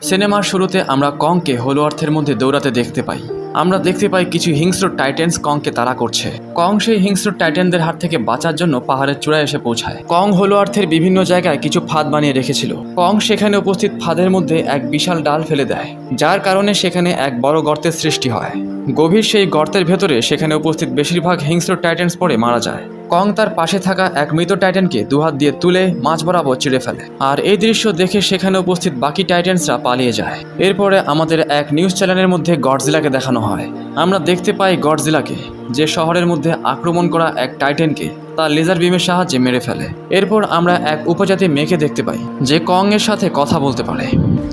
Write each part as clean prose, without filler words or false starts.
সিনেমার শুরুতে আমরা কংকে হলো আর্থের মধ্যে দৌড়াতে দেখতে পাই। আমরা দেখতে পাই কিছু হিংস্র টাইটেন্স কংকে তাড়া করছে। কং সেই হিংস্র টাইটেনদের হাত থেকে বাঁচার জন্য পাহাড়ের চূড়ায় এসে পৌঁছায়। কং হলো আর্থের বিভিন্ন জায়গায় কিছু ফাঁদ বানিয়ে রেখেছিল। কং সেখানে উপস্থিত ফাঁদের মধ্যে এক বিশাল ডাল ফেলে দেয়, যার কারণে সেখানে এক বড় গর্তের সৃষ্টি হয়। গভীর সেই গর্তের ভেতরে সেখানে উপস্থিত বেশিরভাগ হিংস্র টাইটেন্স পড়ে মারা যায়। কং তার পাশে থাকা এক মৃত টাইটেনকে দুহাত দিয়ে তুলে মাঝ বরাবর চিড়ে ফেলে, আর এই দৃশ্য দেখে সেখানে উপস্থিত বাকি টাইটেন্সরা পালিয়ে যায়। এরপরে আমাদের এক নিউজ চ্যানেলের মধ্যে গডজিলাকে দেখানো হয়। আমরা দেখতে পাই গডজিলাকে, যে শহরের মধ্যে আক্রমণ করা এক টাইটেনকে তার লেজার বিমের সাহায্যে মেরে ফেলে। এরপর আমরা এক উপজাতি মেয়েকে দেখতে পাই, যে কং এর সাথে কথা বলতে পারে,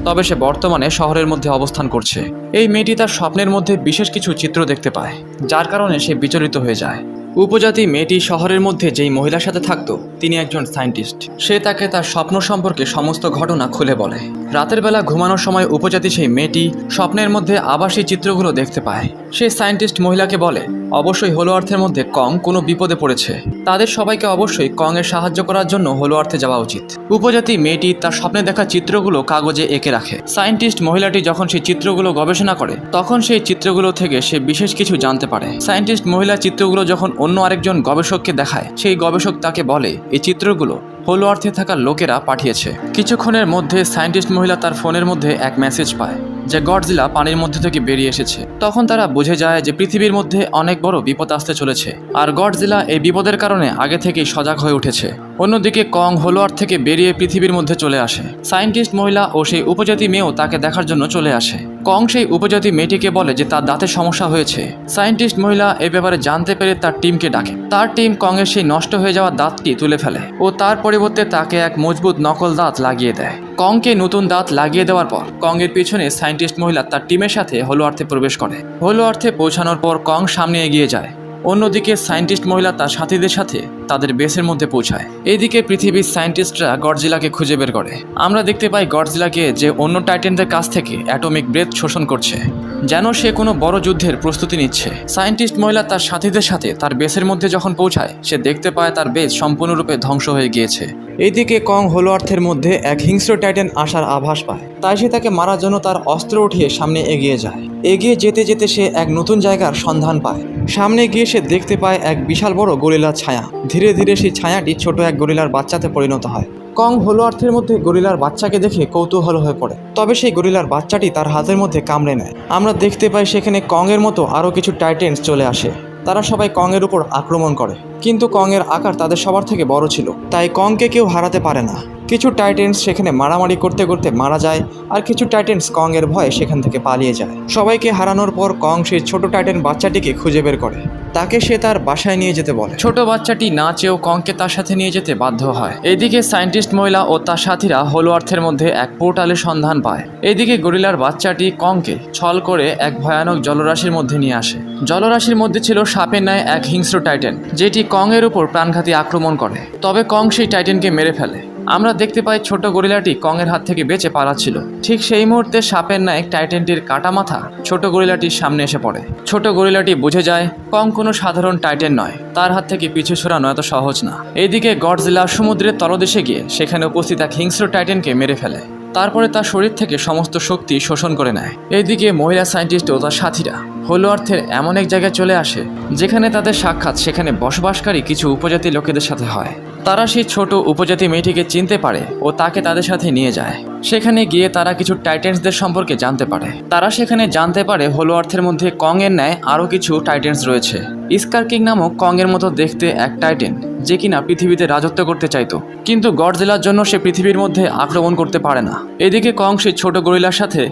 তবে সে বর্তমানে শহরের মধ্যে অবস্থান করছে। এই মেয়েটি তার স্বপ্নের মধ্যে বিশেষ কিছু চিত্র দেখতে পায়, যার কারণে সে বিচলিত হয়ে যায়। উপজাতি মেয়েটি শহরের মধ্যে যেই মহিলার সাথে থাকতো তিনি একজন সায়েন্টিস্ট। সে তাকে তার স্বপ্ন সম্পর্কে সমস্ত ঘটনা খুলে বলে। রাতের বেলা ঘুমানোর সময় উপজাতি সেই মেয়েটি স্বপ্নের মধ্যে আবার সেই চিত্রগুলো দেখতে পায়। সে সায়েন্টিস্ট মহিলাকে বলে অবশ্যই হলো আর্থের মধ্যে কং কোনো বিপদে পড়েছে, তাদের সবাইকে অবশ্যই কং এর সাহায্য করার জন্য হলো আর্থে যাওয়া উচিত। উপজাতি মেয়েটি তার স্বপ্নে দেখা চিত্রগুলো কাগজে এঁকে রাখে। সায়েন্টিস্ট মহিলাটি যখন সেই চিত্রগুলো গবেষণা করে তখন সেই চিত্রগুলো থেকে সে বিশেষ কিছু জানতে পারে। সায়েন্টিস্ট মহিলা চিত্রগুলো যখন অন্য আরেকজন গবেষককে দেখায়, সেই গবেষক তাকে বলে এই চিত্রগুলো হলো আর্থে থাকা লোকেরা পাঠিয়েছে। কিছুক্ষণের মধ্যে সায়েন্টিস্ট মহিলা তার ফোনের মধ্যে এক মেসেজ পায় যে গডজিলা পানির মধ্যে থেকে বেরিয়ে এসেছে। তখন তারা বুঝে যায় যে পৃথিবীর মধ্যে অনেক বড় বিপদ আসতে চলেছে, আর গডজিলা এই বিপদের কারণে আগে থেকেই সজাগ হয়ে উঠেছে। অন্যদিকে কং হলো আর্থ থেকে বেরিয়ে পৃথিবীর মধ্যে চলে আসে। সায়েন্টিস্ট মহিলা ও সেই উপজাতি মেয়েও তাকে দেখার জন্য চলে আসে। কং সেই উপজাতি মেয়েটিকে বলে যে তার দাঁতের সমস্যা হয়েছে। সায়েন্টিস্ট মহিলা এই ব্যাপারে জানতে পেরে তার টিমকে ডাকে। তার টিম কং এর সেই নষ্ট হয়ে যাওয়া দাঁতটি তুলে ফেলে ও তার পরিবর্তে তাকে এক মজবুত নকল দাঁত লাগিয়ে দেয়। কংকে নতুন দাঁত লাগিয়ে দেওয়ার পর কং এর পিছনে সায়েন্টিস্ট মহিলা তার টিমের সাথে হলো আর্থে প্রবেশ করে। হলো আর্থে পৌঁছানোর পর কং সামনে এগিয়ে যায়। অন্যদিকে সায়েন্টিস্ট মহিলা তার সাথীদের সাথে তাদের বেসের মধ্যে পৌঁছায়। এইদিকে পৃথিবীর সায়েন্টিস্টরা গডজিলাকে খুঁজে বের করে। আমরা দেখতে পাই গডজিলাকে যে অন্য টাইটেনদের কাছ থেকে অ্যাটমিক ব্রেথ শোষণ করছে, যেন সে কোনো বড় যুদ্ধের প্রস্তুতি নিচ্ছে। সায়েন্টিস্ট মহিলা তার সাথীদের সাথে তার বেসের মধ্যে যখন পৌঁছায়, সে দেখতে পায় তার বেস সম্পূর্ণরূপে ধ্বংস হয়ে গিয়েছে। এইদিকে কং হলো আর্থের মধ্যে এক হিংস্র টাইটেন আসার আভাস পায়, তাই সে তাকে মারার জন্য তার অস্ত্র উঠিয়ে সামনে এগিয়ে যায়। এগিয়ে যেতে যেতে সে এক নতুন জায়গার সন্ধান পায়। সামনে গিয়ে সে দেখতে পায় এক বিশাল বড় গরিলার ছায়া। ধীরে ধীরে সেই ছায়াটি ছোট এক গরিলার বাচ্চাতে পরিণত হয়। কং হলো আর্থের মধ্যে গরিলার বাচ্চাকে দেখে কৌতূহল হয়ে পড়ে, তবে সেই গরিলার বাচ্চাটি তার হাতের মধ্যে কামড়ে নেয়। আমরা দেখতে পাই সেখানে কং এর মতো আরও কিছু টাইটেন্স চলে আসে। তারা সবাই কং এর উপর আক্রমণ করে, কিন্তু কং এর আকার তাদের সবার থেকে বড় ছিল, তাই কংকে কেউ হারাতে পারে না। কিছু টাইটেন্স সেখানে মারামারি করতে করতে মারা যায়, আর কিছু টাইটেন্স কং এর ভয়ে সেখান থেকে পালিয়ে যায়। সবাইকে হারানোর পর কং সেই ছোট টাইটেন বাচ্চাটিকে খুঁজে বের করে। তাকে সে তার বাসায় নিয়ে যেতে বলে। ছোট বাচ্চাটি না চেয়েও কংকে তার সাথে নিয়ে যেতে বাধ্য হয়। এদিকে সায়েন্টিস্ট মহিলা ও তার সাথীরা হলো আর্থের মধ্যে এক পোর্টালের সন্ধান পায়। এদিকে গরিলার বাচ্চাটি কংকে ছল করে এক ভয়ানক জলরাশির মধ্যে নিয়ে আসে। জলরাশির মধ্যে ছিল সাপের ন্যায় এক হিংস্র টাইটেন, যেটি কং এর উপর প্রাণঘাতী আক্রমণ করে, তবে কং সেই টাইটেনকে মেরে ফেলে। আমরা দেখতে পাই ছোট গরিলাটি কং এর হাত থেকে বেঁচে পালাচ্ছিল। ঠিক সেই মুহূর্তে সাপের ন্যায় টাইটেনটির কাটা মাথা ছোট গরিলাটির সামনে এসে পড়ে। ছোট গরিলাটি বুঝে যায় কং কোনো সাধারণ টাইটেন নয়, তার হাত থেকে পিছু সরানো এত সহজ না। এইদিকে গডজিলা সমুদ্রের তলদেশে গিয়ে সেখানে উপস্থিত এক হিংস্র টাইটেনকে মেরে ফেলে। তারপরে তার শরীর থেকে সমস্ত শক্তি শোষণ করে নেয়। এইদিকে মহিলা সায়েন্টিস্ট ও তার সাথীরা হলো আর্থের এমন এক জায়গায় চলে আসে যেখানে তাদের সাক্ষাৎ সেখানে বসবাসকারী কিছু উপজাতি লোকেদের সাথে হয়। তারা সেই ছোট উপজাতি মেয়েটিকে চিনতে পারে ও তাকে তাদের সাথে নিয়ে যায়। সেখানে গিয়ে তারা কিছু টাইটেন্সদের সম্পর্কে জানতে পারে। তারা সেখানে জানতে পারে হলো আর্থের মধ্যে কং এর ন্যায় আরও কিছু টাইটেন্স রয়েছে। স্কার কিং নামক কং এর মতো দেখতে এক টাইটেন, যে কিনা পৃথিবীতে রাজত্ব করতে চাইতো, কিন্তু গডজিলার জন্য সে পৃথিবীর মধ্যে আক্রমণ করতে পারে না। এদিকে কং সেই ছোট গরিলার সাথে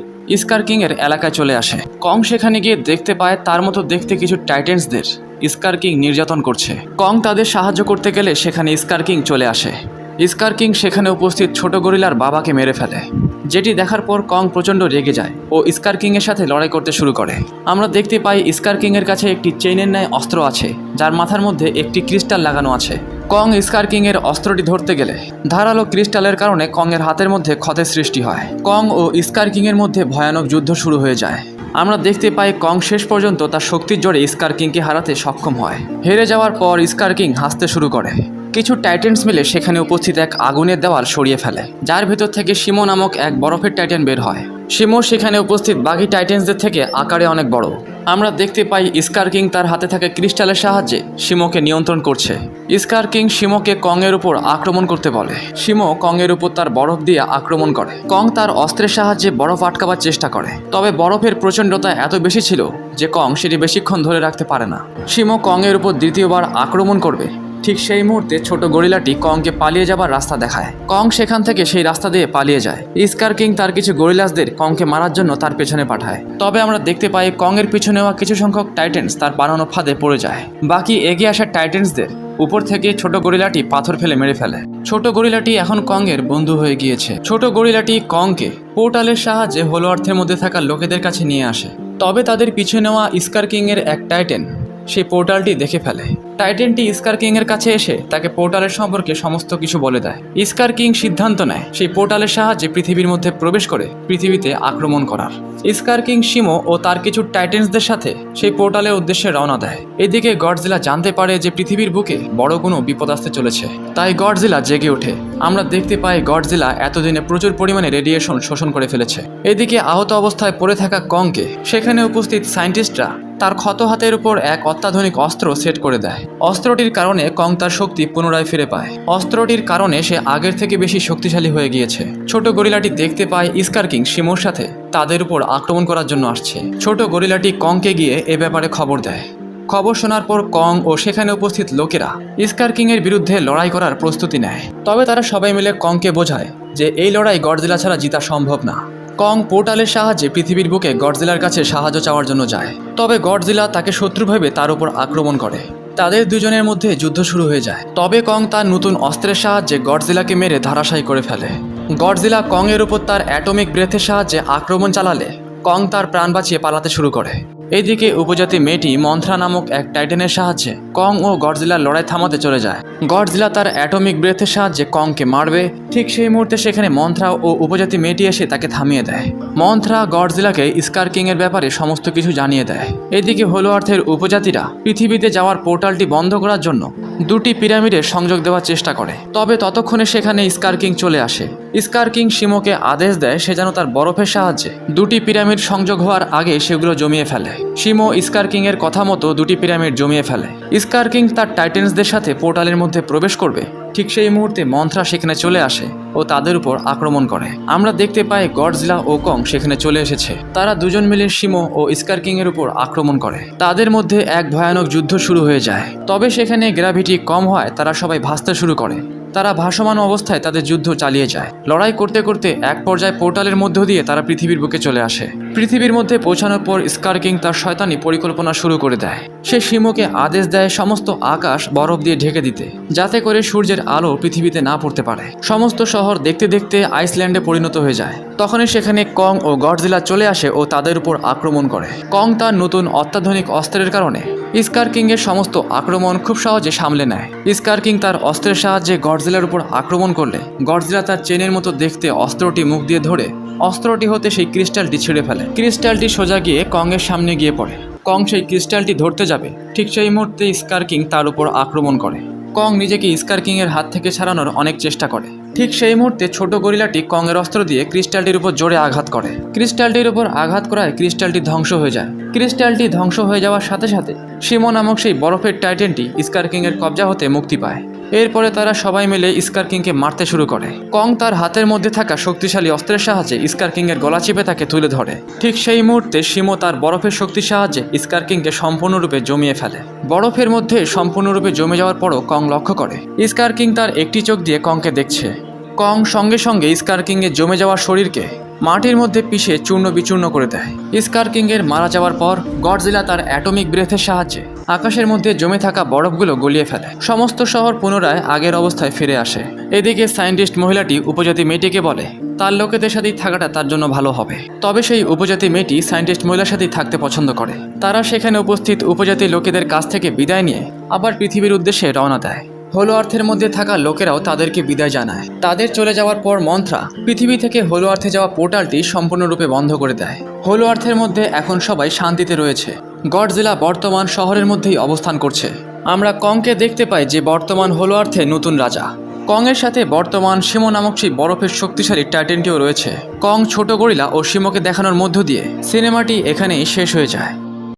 স্কার কিং এর এলাকায় চলে আসে। কং সেখানে গিয়ে দেখতে পায় তার মতো দেখতে কিছু টাইটেন্সদের স্কার কিং নির্যাতন করছে। কং তাদের সাহায্য করতে গেলে সেখানে স্কার কিং চলে আসে। স্কার কিং সেখানে উপস্থিত ছোট গরিলার বাবাকে মেরে ফেলে, যেটি দেখার পর কং প্রচণ্ড রেগে যায় ও স্কার কিং এর সাথে লড়াই করতে শুরু করে। আমরা দেখতে পাই স্কার কিং এর কাছে একটি চেইনের ন্যায় অস্ত্র আছে, যার মাথার মধ্যে একটি ক্রিস্টাল লাগানো আছে। কং স্কার কিং এর অস্ত্রটি ধরতে গেলে ধারালো ক্রিস্টালের কারণে কং এর হাতের মধ্যে ক্ষতের সৃষ্টি হয়। কং ও স্কার কিং এর মধ্যে ভয়ানক যুদ্ধ শুরু হয়ে যায়। আমরা দেখতে পাই কং শেষ পর্যন্ত তার শক্তির জোরে স্কার কিংকে হারাতে সক্ষম হয়। হেরে যাওয়ার পর স্কার কিং হাসতে শুরু করে। কিছু টাইটেন্স মিলে সেখানে উপস্থিত এক আগুনের দেওয়াল সরিয়ে ফেলে, যার ভেতর থেকে শিমো নামক এক বরফের টাইটেন বের হয়। শিমো সেখানে উপস্থিত বাকি টাইটেন্সদের থেকে আকারে অনেক বড়। আমরা দেখতে পাই স্কার কিং তার হাতে থাকা ক্রিস্টালের সাহায্যে শিমোকে নিয়ন্ত্রণ করছে। স্কার কিং শিমোকে কং এর উপর আক্রমণ করতে বলে। শিমো কং এর উপর তার বরফ দিয়ে আক্রমণ করে। কং তার অস্ত্রের সাহায্যে বরফ আটকাবার চেষ্টা করে, তবে বরফের প্রচণ্ডতা এত বেশি ছিল যে কং সেটি বেশিক্ষণ ধরে রাখতে পারে না। শিমো কং এর উপর দ্বিতীয়বার আক্রমণ করবে। ঠিক সেই মুহূর্তে ছোট গরিলাটি কংকে পালিয়ে যাবার রাস্তা দেখায়। কং সেখান থেকে সেই রাস্তা দিয়ে পালিয়ে যায়। স্কার কিং তার কিছু গরিলাসদের কংকে মারার জন্য তার পেছনে পাঠায়। তবে আমরা দেখতে পাই কং এর পিছনে নেওয়া কিছু সংখ্যক টাইটেন্স তার বানানো ফাঁদে পড়ে যায়। বাকি এগিয়ে আসা টাইটেন্সদের উপর থেকে ছোট গরিলাটি পাথর ফেলে মেরে ফেলে। ছোট গরিলাটি এখন কং এর বন্ধু হয়ে গিয়েছে। ছোট গরিলাটি কংকে পোর্টালের সাহায্যে হোলো আর্থের মধ্যে থাকা লোকেদের কাছে নিয়ে আসে। তবে তাদের পিছনে নেওয়া স্কার কিং এর এক টাইটেন সেই পোর্টালটি দেখে ফেলে। টাইটেনটি স্কার কিং এর কাছে এসে তাকে পোর্টালের সম্পর্কে সমস্ত কিছু বলে দেয়। স্কার কিং সিদ্ধান্ত নেয় সেই পোর্টালের সাহায্যে পৃথিবীর মধ্যে প্রবেশ করে পৃথিবীতে আক্রমণ করার। স্কার কিং শিমো ও তার কিছু টাইটেন্সদের সাথে সেই পোর্টালের উদ্দেশ্যে রওনা দেয়। এদিকে গডজিলা জানতে পারে যে পৃথিবীর বুকে বড় কোনো বিপদ আসতে চলেছে, তাই গডজিলা জেগে ওঠে। আমরা দেখতে পাই গডজিলা এতদিনে প্রচুর পরিমাণে রেডিয়েশন শোষণ করে ফেলেছে। এদিকে আহত অবস্থায় পড়ে থাকা কংকে সেখানে উপস্থিত সায়েন্টিস্টরা তার ক্ষত হাতের উপর এক অত্যাধুনিক অস্ত্র সেট করে দেয়। অস্ত্রটির কারণে কং তার শক্তি পুনরায় ফিরে পায়। অস্ত্রটির কারণে সে আগের থেকে বেশি শক্তিশালী হয়ে গিয়েছে। ছোট গরিলাটি দেখতে পায় স্কার কিং শিমোর সাথে তাদের উপর আক্রমণ করার জন্য আসছে। ছোট গরিলাটি কংকে গিয়ে এ ব্যাপারে খবর দেয়। খবর শোনার পর কং ও সেখানে উপস্থিত লোকেরা স্কার কিং এর বিরুদ্ধে লড়াই করার প্রস্তুতি নেয়। তবে তারা সবাই মিলে কংকে বোঝায় যে এই লড়াই গডজিলা ছাড়া জিতা সম্ভব না। কং পোর্টালের সাহায্যে পৃথিবীর বুকে গডজিলার কাছে সাহায্য চাওয়ার জন্য যায়। তবে গডজিলা তাকে শত্রু ভেবে তার উপর আক্রমণ করে। তাদের দুজনের মধ্যে যুদ্ধ শুরু হয়ে যায়। তবে কং তার নতুন অস্ত্রের সাহায্যে গডজিলাকে মেরে ধরাশায়ী করে ফেলে। গডজিলা কং এর উপর তার অ্যাটমিক ব্রেথের সাহায্যে আক্রমণ চালালে কং তার প্রাণ বাঁচিয়ে পালাতে শুরু করে। এইদিকে উপজাতি মেয়েটি মন্থ্রা নামক এক টাইটেনের সাহায্যে কং ও গডজিলার লড়াই থামাতে চলে যায়। গডজিলা তার অ্যাটমিক ব্রেথের সাহায্যে কংকে মারবে। ঠিক সেই মুহূর্তে সেখানে মন্থ্রা ও উপজাতি মেয়েটি এসে তাকে থামিয়ে দেয়। মন্থ্রা গডজিলাকে স্কার কিং এর ব্যাপারে সমস্ত কিছু জানিয়ে দেয়। এদিকে হোলো আর্থের উপজাতিরা পৃথিবীতে যাওয়ার পোর্টালটি বন্ধ করার জন্য দুটি পিরামিডের সংযোগ দেওয়ার চেষ্টা করে। তবে ততক্ষণে সেখানে স্কার কিং চলে আসে। স্কার কিং শিমোকে আদেশ দেয় সে যেন তার বরফের সাহায্যে দুটি পিরামিড সংযোগ হওয়ার আগে সেগুলো জমিয়ে ফেলে। শিমো স্কার কিং এর কথা মতো দুটি পিরামিড জমিয়ে ফেলে। স্কার কিং তার টাইটেন্সদের সাথে পোর্টালের মধ্যে প্রবেশ করবে। ঠিক সেই মুহূর্তে মন্থ্রা সেখানে চলে আসে ও তাদের উপর আক্রমণ করে। আমরা দেখতে পাই গডজিলা ও কং সেখানে চলে এসেছে। তারা দুজন মিলে শিমো ও স্কার কিং এর উপর আক্রমণ করে। তাদের মধ্যে এক ভয়ানক যুদ্ধ শুরু হয়ে যায়। তবে সেখানে গ্র্যাভিটি কম হয় তারা সবাই ভাসতে শুরু করে। তারা ভাসমান অবস্থায় তাদের যুদ্ধ চালিয়ে যায়। লড়াই করতে করতে এক পর্যায়ে পোর্টালের মধ্য দিয়ে তারা পৃথিবীর বুকে চলে আসে। পৃথিবীর মধ্যে পৌঁছানোর পর স্কার কিং তার শয়তানি পরিকল্পনা শুরু করে দেয়। সে শিমোকে আদেশ দেয় সমস্ত আকাশ বরফ দিয়ে ঢেকে দিতে, যাতে করে সূর্যের আলো পৃথিবীতে না পড়তে পারে। সমস্ত শহর দেখতে দেখতে আইসল্যান্ডে পরিণত হয়ে যায়। তখনই সেখানে কং ও গডজিলা চলে আসে ও তাদের উপর আক্রমণ করে। কং তার নতুন অত্যাধুনিক অস্ত্রের কারণে স্কার কিং এর সমস্ত আক্রমণ খুব সহজে সামলে নেয়। স্কার কিং তার অস্ত্রের সাহায্যে গডজিলার উপর আক্রমণ করলে গডজিলা তার চেনের মতো দেখতে অস্ত্রটি মুখ দিয়ে ধরে অস্ত্রটি হতে সেই ক্রিস্টালটি ছিঁড়ে ফেলে। ক্রিস্টালটি সোজা গিয়ে কং এর সামনে গিয়ে পড়ে। কং সেই ক্রিস্টালটি ধরতে যাবে, ঠিক সেই মুহূর্তে স্কার কিং তার উপর আক্রমণ করে। কং নিজেকে স্কার কিং এর হাত থেকে ছাড়ানোর অনেক চেষ্টা করে। ঠিক সেই মুহূর্তে ছোট গরিলাটি কং এর অস্ত্র দিয়ে ক্রিস্টালটির উপর জোরে আঘাত করে। ক্রিস্টালটির উপর আঘাত করায় ক্রিস্টালটি ধ্বংস হয়ে যায়। ক্রিস্টালটি ধ্বংস হয়ে যাওয়ার সাথে সাথে শিমো নামক সেই বরফের টাইটেনটি স্কার কিং এর কবজা হতে মুক্তি পায়। এরপরে তারা সবাই মিলে স্কার কিংকে মারতে শুরু করে। কং তার হাতের মধ্যে থাকা শক্তিশালী অস্ত্রের সাহায্যে স্কার কিং এর গলা চিপে তাকে তুলে ধরে। ঠিক সেই মুহূর্তে শিমো তার বরফের শক্তির সাহায্যে স্কার কিংকে সম্পূর্ণরূপে জমিয়ে ফেলে। বরফের মধ্যে সম্পূর্ণরূপে জমে যাওয়ার পরও কং লক্ষ্য করে স্কার কিং তার একটি চোখ দিয়ে কংকে দেখছে। কং সঙ্গে সঙ্গে স্কার কিং এর জমে যাওয়া শরীরকে মাটির মধ্যে পিষে চূর্ণ বিচূর্ণ করে দেয়। স্কার কিং এর মারা যাওয়ার পর গডজিলা তার অ্যাটমিক ব্রেথের সাহায্যে আকাশের মধ্যে জমে থাকা বরফগুলো গলিয়ে ফেলে। সমস্ত শহর পুনরায় আগের অবস্থায় ফিরে আসে। এদিকে সায়েন্টিস্ট মহিলাটি উপজাতি মেয়েটিকে বলে তার লোকেদের সাথেই থাকাটা তার জন্য ভালো হবে। তবে সেই উপজাতি মেয়েটি সায়েন্টিস্ট মহিলার সাথেই থাকতে পছন্দ করে। তারা সেখানে উপস্থিত উপজাতি লোকেদের কাছ থেকে বিদায় নিয়ে আবার পৃথিবীর উদ্দেশ্যে রওনা দেয়। হোলো আর্থের মধ্যে থাকা লোকেরাও তাদেরকে বিদায় জানায়। তাদের চলে যাওয়ার পর মন্থ্রা পৃথিবী থেকে হোলো আর্থে যাওয়া পোর্টালটি সম্পূর্ণরূপে বন্ধ করে দেয়। হোলো আর্থের মধ্যে এখন সবাই শান্তিতে রয়েছে। গডজিলা বর্তমান শহরের মধ্যেই অবস্থান করছে। আমরা কংকে দেখতে পাই যে বর্তমান হোলো আর্থে নতুন রাজা। কং এর সাথে বর্তমান শিমো নামক সেই বরফের শক্তিশালী টাইটেনটিও রয়েছে। কং ছোট গরিলা ও শিমোকে দেখানোর মধ্য দিয়ে সিনেমাটি এখানেই শেষ হয়ে যায়।